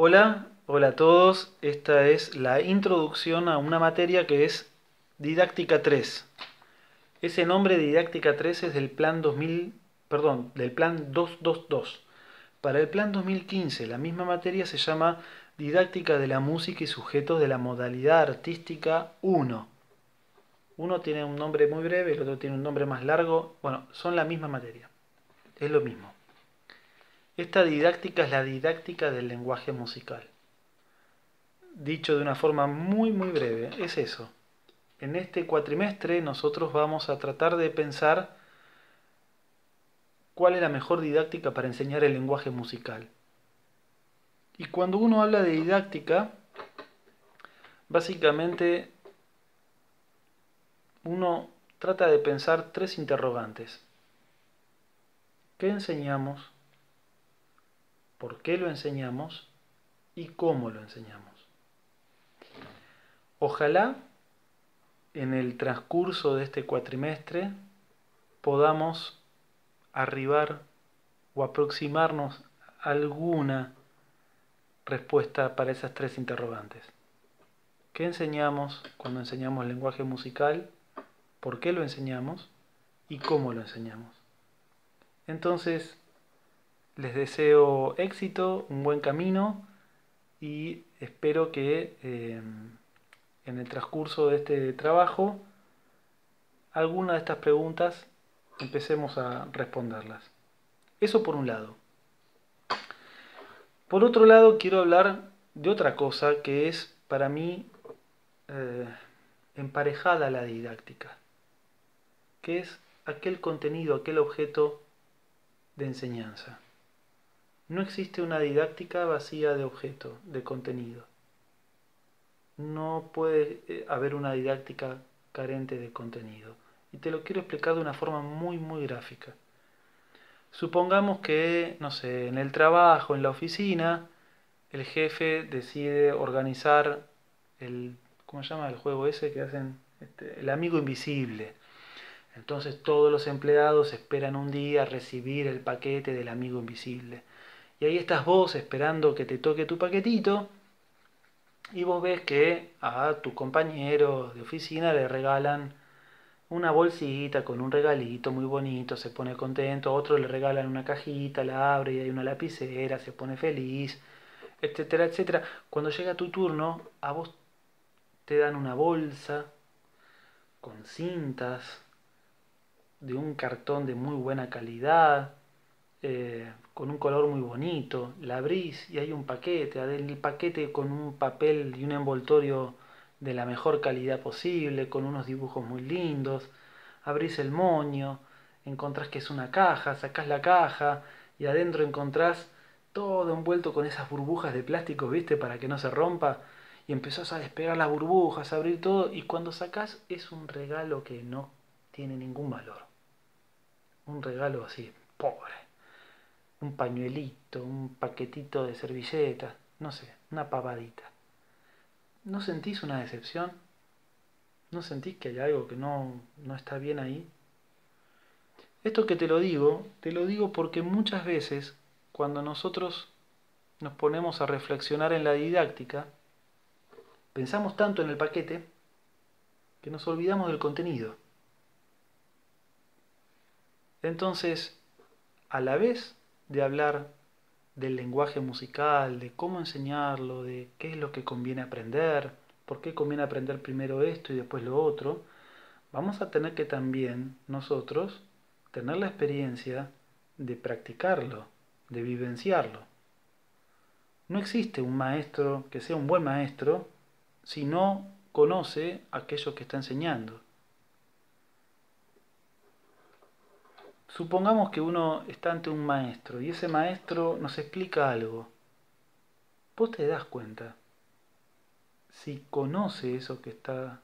Hola a todos. Esta es la introducción a una materia que es Didáctica 3. Ese nombre Didáctica 3 es del plan 2000, perdón, del plan 222. Para el plan 2015, la misma materia se llama Didáctica de la música y sujetos de la modalidad artística 1. Uno tiene un nombre muy breve, el otro tiene un nombre más largo. Bueno, son la misma materia. Es lo mismo. Esta didáctica es la didáctica del lenguaje musical. Dicho de una forma muy breve, es eso. En este cuatrimestre nosotros vamos a tratar de pensar cuál es la mejor didáctica para enseñar el lenguaje musical. Y cuando uno habla de didáctica, básicamente uno trata de pensar tres interrogantes. ¿Qué enseñamos? ¿Por qué lo enseñamos? ¿Y cómo lo enseñamos? Ojalá en el transcurso de este cuatrimestre podamos arribar o aproximarnos a alguna respuesta para esas tres interrogantes. ¿Qué enseñamos cuando enseñamos lenguaje musical? ¿Por qué lo enseñamos? ¿Y cómo lo enseñamos? Entonces, les deseo éxito, un buen camino y espero que en el transcurso de este trabajo alguna de estas preguntas empecemos a responderlas. Eso por un lado. Por otro lado, quiero hablar de otra cosa que es para mí eh, emparejada a la didáctica, que es aquel contenido, aquel objeto de enseñanza. No existe una didáctica vacía de objeto, de contenido. No puede haber una didáctica carente de contenido. Y te lo quiero explicar de una forma muy gráfica. Supongamos que, no sé, en el trabajo, en la oficina, el jefe decide organizar el, ¿cómo se llama el juego ese que hacen? El amigo invisible. Entonces todos los empleados esperan un día recibir el paquete del amigo invisible. Y ahí estás vos esperando que te toque tu paquetito y vos ves que a tu compañero de oficina le regalan una bolsita con un regalito muy bonito, se pone contento, a otro le regalan una cajita, la abre y hay una lapicera, se pone feliz, etcétera, etcétera. Cuando llega tu turno, a vos te dan una bolsa con cintas de un cartón de muy buena calidad, con un color muy bonito. La abrís y hay un paquete, el paquete con un papel y un envoltorio de la mejor calidad posible, con unos dibujos muy lindos. Abrís el moño, encontrás que es una caja, sacás la caja y adentro encontrás todo envuelto con esas burbujas de plástico, ¿viste? Para que no se rompa. Y empezás a despegar las burbujas, a abrir todo, y cuando sacás es un regalo que no tiene ningún valor. Un regalo así, pobre. Un pañuelito, un paquetito de servilletas, no sé, una pavadita. ¿No sentís una decepción? ¿No sentís que hay algo que no está bien ahí? Esto que te lo digo porque muchas veces cuando nosotros nos ponemos a reflexionar en la didáctica, pensamos tanto en el paquete que nos olvidamos del contenido. Entonces, a la vez de hablar del lenguaje musical, de cómo enseñarlo, de qué es lo que conviene aprender, por qué conviene aprender primero esto y después lo otro, vamos a tener que también nosotros tener la experiencia de practicarlo, de vivenciarlo. No existe un maestro que sea un buen maestro si no conoce aquello que está enseñando. Supongamos que uno está ante un maestro y ese maestro nos explica algo. Vos te das cuenta si conoce eso que está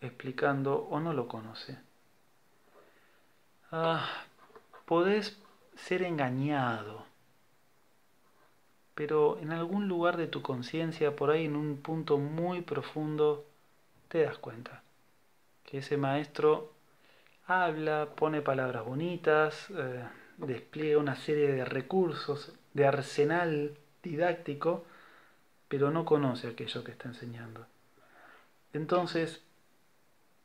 explicando o no lo conoce. Ah, podés ser engañado, pero en algún lugar de tu conciencia, por ahí en un punto muy profundo, te das cuenta que ese maestro habla, pone palabras bonitas, despliega una serie de recursos, de arsenal didáctico, pero no conoce aquello que está enseñando. Entonces,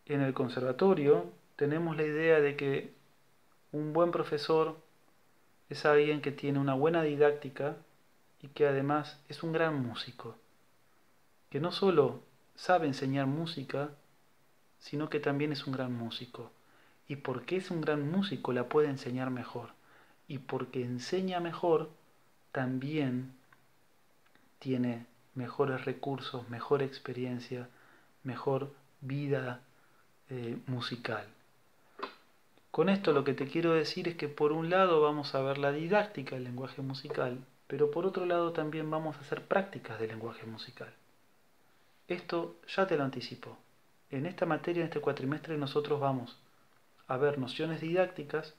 en el conservatorio tenemos la idea de que un buen profesor es alguien que tiene una buena didáctica y que además es un gran músico, que no solo sabe enseñar música, sino que también es un gran músico. Y porque es un gran músico la puede enseñar mejor. Y porque enseña mejor, también tiene mejores recursos, mejor experiencia, mejor vida musical. Con esto lo que te quiero decir es que por un lado vamos a ver la didáctica del lenguaje musical, pero por otro lado también vamos a hacer prácticas del lenguaje musical. Esto ya te lo anticipo. En esta materia, en este cuatrimestre, nosotros vamos a ver nociones didácticas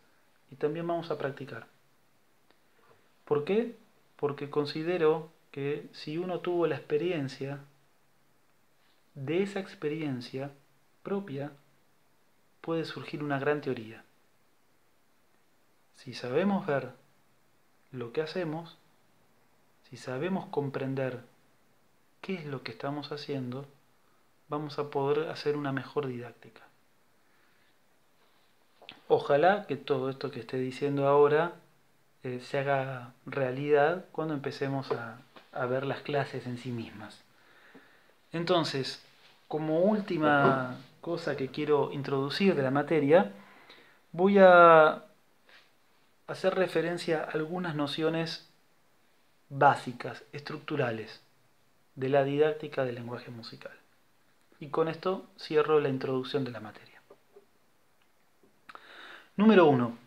y también vamos a practicar. ¿Por qué? Porque considero que si uno tuvo la experiencia, de esa experiencia propia puede surgir una gran teoría. Si sabemos ver lo que hacemos, si sabemos comprender qué es lo que estamos haciendo, vamos a poder hacer una mejor didáctica. Ojalá que todo esto que esté diciendo ahora se haga realidad cuando empecemos a ver las clases en sí mismas. Entonces, como última cosa que quiero introducir de la materia, voy a hacer referencia a algunas nociones básicas, estructurales, de la didáctica del lenguaje musical. Y con esto cierro la introducción de la materia. Número 1.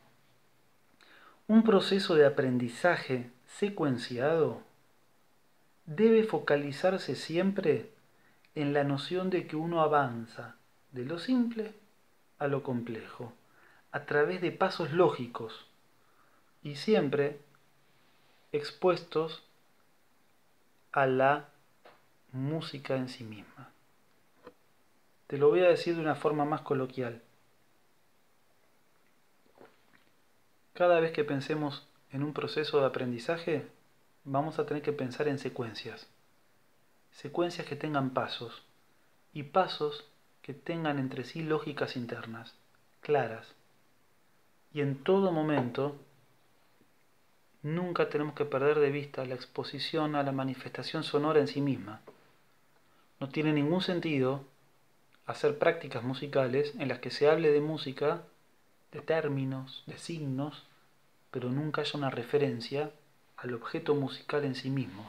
Un proceso de aprendizaje secuenciado debe focalizarse siempre en la noción de que uno avanza de lo simple a lo complejo, a través de pasos lógicos y siempre expuestos a la música en sí misma. Te lo voy a decir de una forma más coloquial. Cada vez que pensemos en un proceso de aprendizaje, vamos a tener que pensar en secuencias. Secuencias que tengan pasos y pasos que tengan entre sí lógicas internas, claras. Y en todo momento, nunca tenemos que perder de vista la exposición a la manifestación sonora en sí misma. No tiene ningún sentido hacer prácticas musicales en las que se hable de música, de términos, de signos, pero nunca haya una referencia al objeto musical en sí mismo.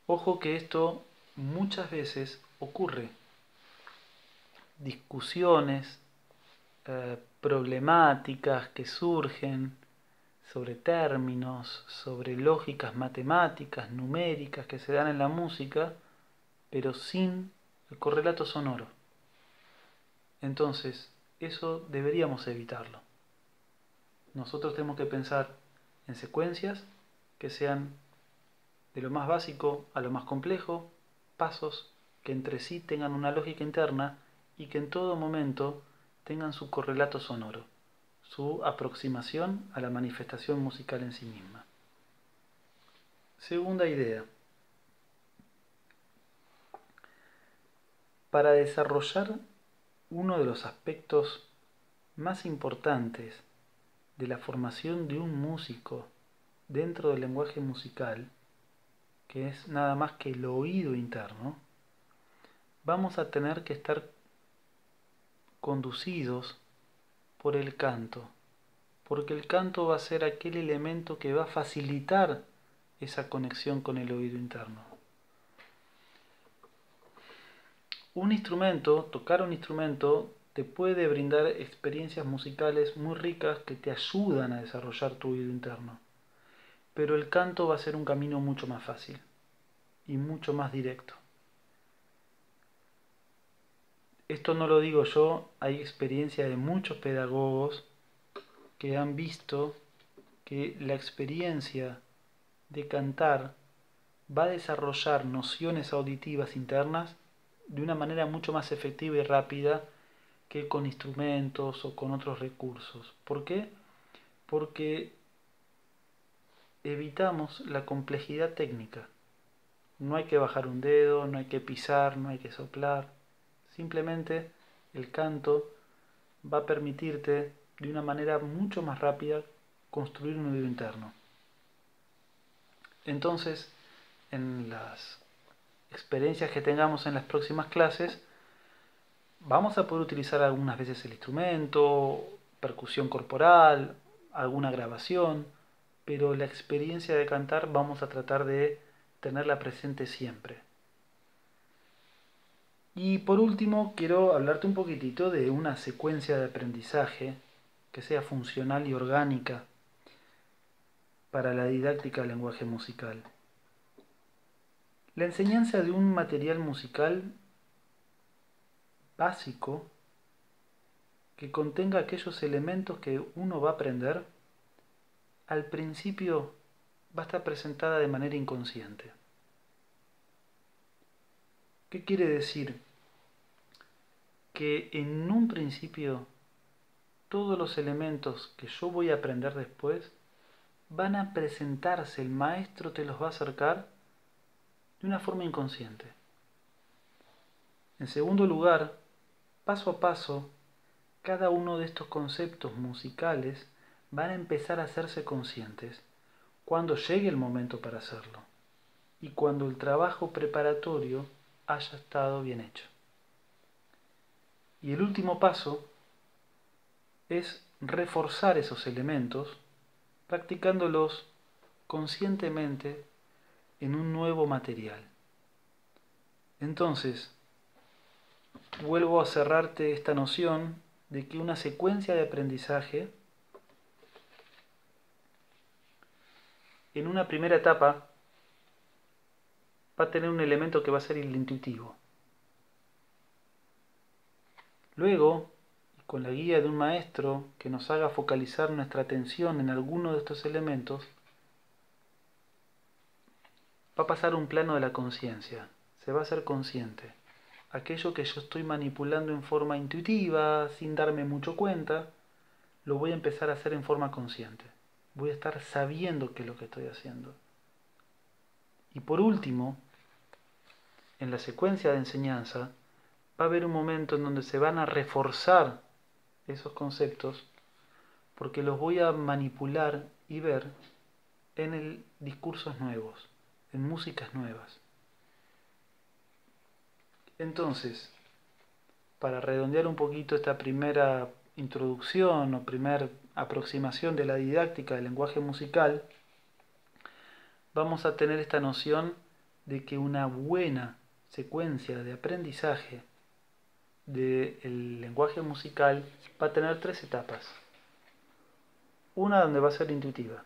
Ojo que esto muchas veces ocurre. Discusiones, problemáticas que surgen sobre términos, sobre lógicas matemáticas, numéricas que se dan en la música, pero sin el correlato sonoro. Entonces, eso deberíamos evitarlo. Nosotros tenemos que pensar en secuencias que sean de lo más básico a lo más complejo, pasos que entre sí tengan una lógica interna y que en todo momento tengan su correlato sonoro, su aproximación a la manifestación musical en sí misma. Segunda idea. Para desarrollar uno de los aspectos más importantes de la formación de un músico dentro del lenguaje musical, que es nada más que el oído interno, vamos a tener que estar conducidos por el canto, porque el canto va a ser aquel elemento que va a facilitar esa conexión con el oído interno. Un instrumento, tocar un instrumento, te puede brindar experiencias musicales muy ricas que te ayudan a desarrollar tu oído interno, pero el canto va a ser un camino mucho más fácil y mucho más directo. Esto no lo digo yo, hay experiencia de muchos pedagogos que han visto que la experiencia de cantar va a desarrollar nociones auditivas internas de una manera mucho más efectiva y rápida que con instrumentos o con otros recursos. ¿Por qué? Porque evitamos la complejidad técnica. No hay que bajar un dedo, no hay que pisar, no hay que soplar. Simplemente el canto va a permitirte de una manera mucho más rápida construir un oído interno. Entonces, en las experiencias que tengamos en las próximas clases, vamos a poder utilizar algunas veces el instrumento, percusión corporal, alguna grabación, pero la experiencia de cantar vamos a tratar de tenerla presente siempre. Y por último, quiero hablarte un poquitito de una secuencia de aprendizaje que sea funcional y orgánica para la didáctica del lenguaje musical. La enseñanza de un material musical básico que contenga aquellos elementos que uno va a aprender, al principio va a estar presentada de manera inconsciente. ¿Qué quiere decir? Que en un principio todos los elementos que yo voy a aprender después van a presentarse, el maestro te los va a acercar de una forma inconsciente. En segundo lugar, paso a paso, cada uno de estos conceptos musicales van a empezar a hacerse conscientes cuando llegue el momento para hacerlo y cuando el trabajo preparatorio haya estado bien hecho. Y el último paso es reforzar esos elementos practicándolos conscientemente en un nuevo material. Entonces, vuelvo a cerrarte esta noción de que una secuencia de aprendizaje, en una primera etapa, va a tener un elemento que va a ser el intuitivo. Luego, con la guía de un maestro que nos haga focalizar nuestra atención en alguno de estos elementos, va a pasar a un plano de la conciencia, se va a hacer consciente. Aquello que yo estoy manipulando en forma intuitiva, sin darme mucho cuenta, lo voy a empezar a hacer en forma consciente. Voy a estar sabiendo qué es lo que estoy haciendo. Y por último, en la secuencia de enseñanza, va a haber un momento en donde se van a reforzar esos conceptos porque los voy a manipular y ver en discursos nuevos, en músicas nuevas. Entonces, para redondear un poquito esta primera introducción o primera aproximación de la didáctica del lenguaje musical, vamos a tener esta noción de que una buena secuencia de aprendizaje del lenguaje musical va a tener 3 etapas. Una donde va a ser intuitiva,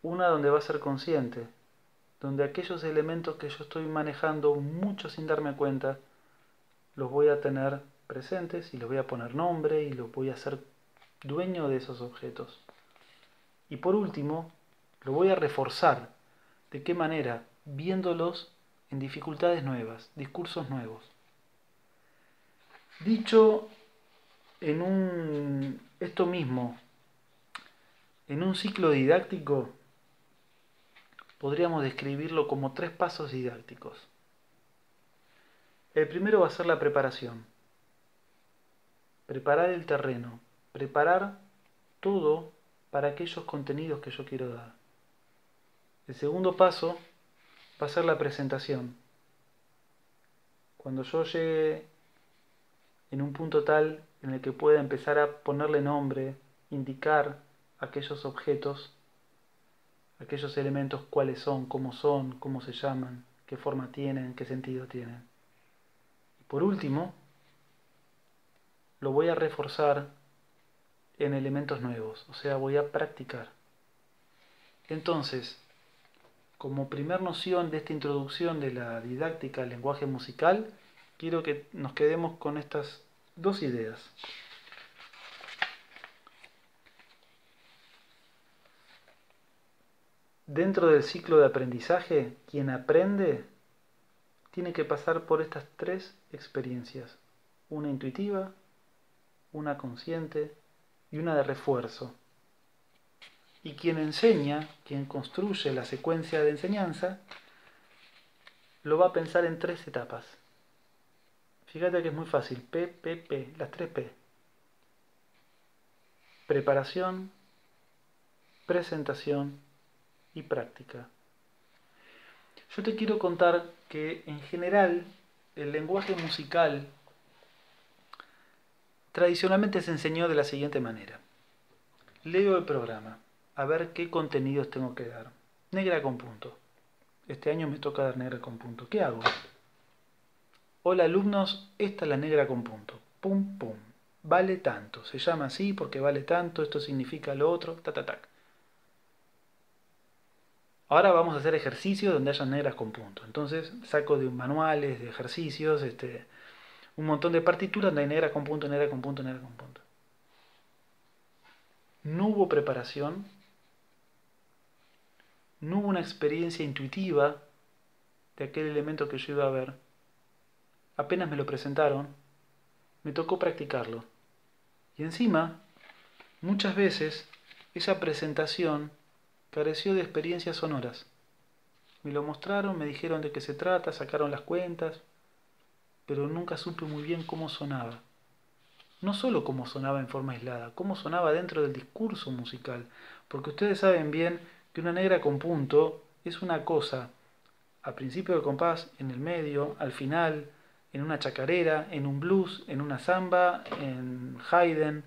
una donde va a ser consciente, donde aquellos elementos que yo estoy manejando mucho sin darme cuenta, los voy a tener presentes y los voy a poner nombre y los voy a hacer dueño de esos objetos. Y por último, lo voy a reforzar. ¿De qué manera? Viéndolos en dificultades nuevas, discursos nuevos. Dicho esto mismo, en un ciclo didáctico, podríamos describirlo como 3 pasos didácticos. El primero va a ser la preparación. Preparar el terreno, preparar todo para aquellos contenidos que yo quiero dar. El segundo paso va a ser la presentación. Cuando yo llegue en un punto tal en el que pueda empezar a ponerle nombre, indicar aquellos objetos, aquellos elementos, cuáles son, cómo se llaman, qué forma tienen, qué sentido tienen. Y por último, lo voy a reforzar en elementos nuevos, o sea, voy a practicar. Entonces, como primer noción de esta introducción de la didáctica del lenguaje musical, quiero que nos quedemos con estas 2 ideas. Dentro del ciclo de aprendizaje, quien aprende tiene que pasar por estas 3 experiencias. Una intuitiva, una consciente y una de refuerzo. Y quien enseña, quien construye la secuencia de enseñanza, lo va a pensar en 3 etapas. Fíjate que es muy fácil. P, P, P. Las 3 P. Preparación, presentación y práctica. Yo te quiero contar que en general el lenguaje musical tradicionalmente se enseñó de la siguiente manera. Leo el programa, a ver qué contenidos tengo que dar. Negra con punto. Este año me toca dar negra con punto. ¿Qué hago? Hola alumnos, esta es la negra con punto. Pum, pum. Vale tanto. Se llama así porque vale tanto, esto significa lo otro, ta, ta, ta. Ahora vamos a hacer ejercicios donde haya negras con punto. Entonces saco de manuales, de ejercicios, un montón de partituras donde hay negra con punto, negra con punto, negra con punto. No hubo preparación, no hubo una experiencia intuitiva de aquel elemento que yo iba a ver. Apenas me lo presentaron, me tocó practicarlo. Y encima, muchas veces, esa presentación careció de experiencias sonoras. Me lo mostraron, me dijeron de qué se trata, sacaron las cuentas, pero nunca supe muy bien cómo sonaba. No solo cómo sonaba en forma aislada, cómo sonaba dentro del discurso musical, porque ustedes saben bien que una negra con punto es una cosa, al principio del compás, en el medio, al final, en una chacarera, en un blues, en una samba, en Haydn.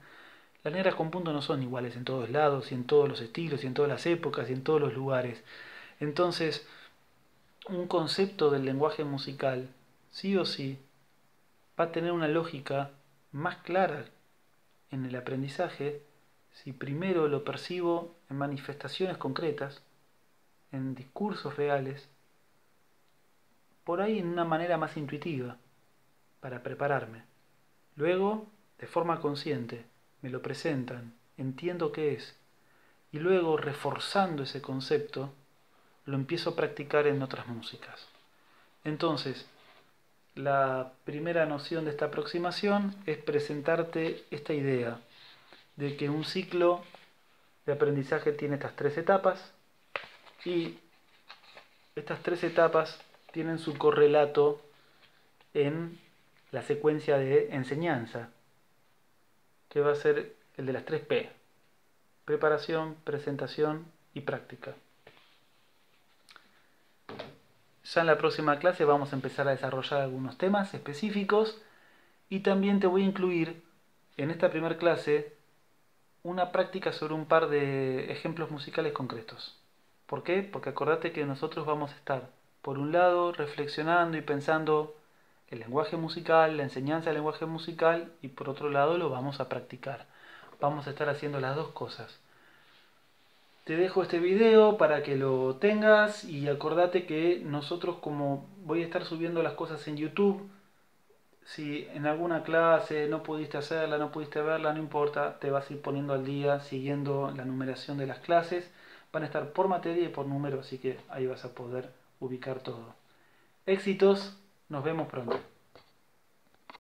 Las negras con punto no son iguales en todos lados, y en todos los estilos, y en todas las épocas, y en todos los lugares. Entonces, un concepto del lenguaje musical, sí o sí, va a tener una lógica más clara en el aprendizaje si primero lo percibo en manifestaciones concretas, en discursos reales, por ahí en una manera más intuitiva, para prepararme. Luego, de forma consciente, me lo presentan, entiendo qué es, y luego, reforzando ese concepto, lo empiezo a practicar en otras músicas. Entonces, la primera noción de esta aproximación es presentarte esta idea de que un ciclo de aprendizaje tiene estas 3 etapas y estas 3 etapas tienen su correlato en la secuencia de enseñanza, que va a ser el de las 3 P: preparación, presentación y práctica. Ya en la próxima clase vamos a empezar a desarrollar algunos temas específicos y también te voy a incluir en esta primera clase una práctica sobre un par de ejemplos musicales concretos. ¿Por qué? Porque acordate que nosotros vamos a estar, por un lado, reflexionando y pensando el lenguaje musical, la enseñanza del lenguaje musical, y por otro lado lo vamos a practicar. Vamos a estar haciendo las dos cosas. Te dejo este video para que lo tengas y acordate que nosotros, como voy a estar subiendo las cosas en YouTube, si en alguna clase no pudiste hacerla, no pudiste verla, no importa, te vas a ir poniendo al día siguiendo la numeración de las clases. Van a estar por materia y por número, así que ahí vas a poder ubicar todo. Éxitos, nos vemos pronto.